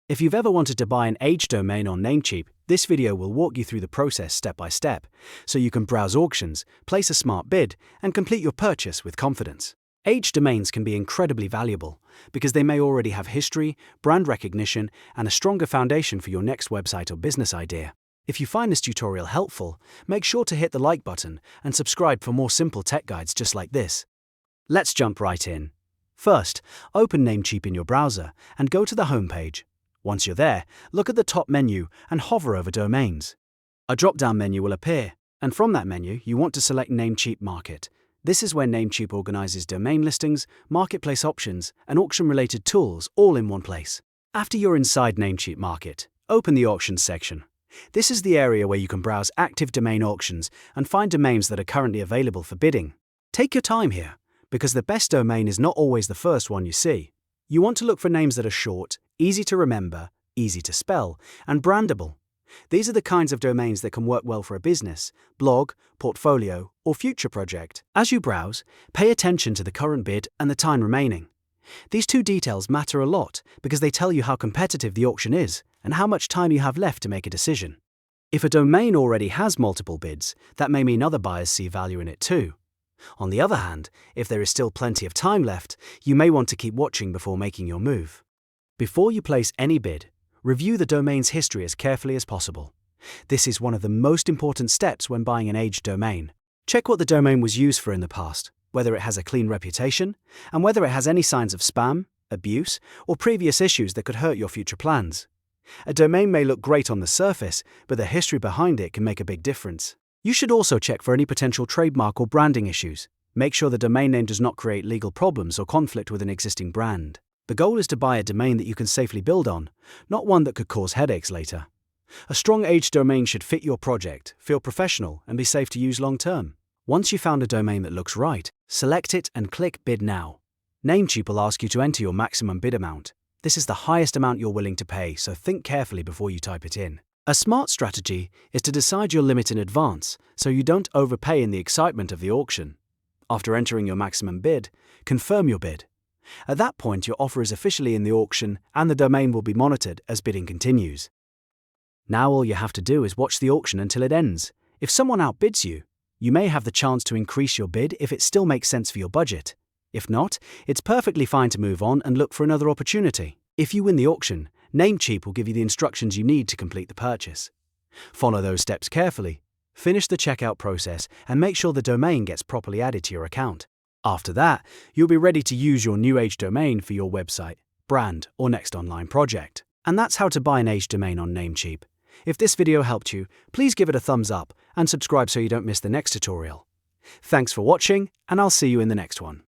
If you've ever wanted to buy an age domain on Namecheap, this video will walk you through the process step by step, so you can browse auctions, place a smart bid, and complete your purchase with confidence. Age domains can be incredibly valuable because they may already have history, brand recognition, and a stronger foundation for your next website or business idea. If you find this tutorial helpful, make sure to hit the like button and subscribe for more simple tech guides just like this. Let's jump right in. First, open Namecheap in your browser and go to the home page. Once you're there, look at the top menu and hover over Domains. A drop-down menu will appear, and from that menu, you want to select Namecheap Market. This is where Namecheap organizes domain listings, marketplace options, and auction-related tools all in one place. After you're inside Namecheap Market, open the Auctions section. This is the area where you can browse active domain auctions and find domains that are currently available for bidding. Take your time here, because the best domain is not always the first one you see. You want to look for names that are short, easy to remember, easy to spell, and brandable. These are the kinds of domains that can work well for a business, blog, portfolio, or future project. As you browse, pay attention to the current bid and the time remaining. These two details matter a lot because they tell you how competitive the auction is and how much time you have left to make a decision. If a domain already has multiple bids, that may mean other buyers see value in it too. On the other hand, if there is still plenty of time left, you may want to keep watching before making your move. Before you place any bid, review the domain's history as carefully as possible. This is one of the most important steps when buying an aged domain. Check what the domain was used for in the past, whether it has a clean reputation, and whether it has any signs of spam, abuse, or previous issues that could hurt your future plans. A domain may look great on the surface, but the history behind it can make a big difference. You should also check for any potential trademark or branding issues. Make sure the domain name does not create legal problems or conflict with an existing brand. The goal is to buy a domain that you can safely build on, not one that could cause headaches later. A strong aged domain should fit your project, feel professional, and be safe to use long term. Once you've found a domain that looks right, select it and click Bid Now. Namecheap will ask you to enter your maximum bid amount. This is the highest amount you're willing to pay, so think carefully before you type it in. A smart strategy is to decide your limit in advance so you don't overpay in the excitement of the auction. After entering your maximum bid, confirm your bid. At that point, your offer is officially in the auction and the domain will be monitored as bidding continues. Now all you have to do is watch the auction until it ends. If someone outbids you, you may have the chance to increase your bid if it still makes sense for your budget. If not, it's perfectly fine to move on and look for another opportunity. If you win the auction, Namecheap will give you the instructions you need to complete the purchase. Follow those steps carefully, finish the checkout process, and make sure the domain gets properly added to your account. After that, you'll be ready to use your new age domain for your website, brand, or next online project. And that's how to buy an age domain on Namecheap. If this video helped you, please give it a thumbs up and subscribe so you don't miss the next tutorial. Thanks for watching, and I'll see you in the next one.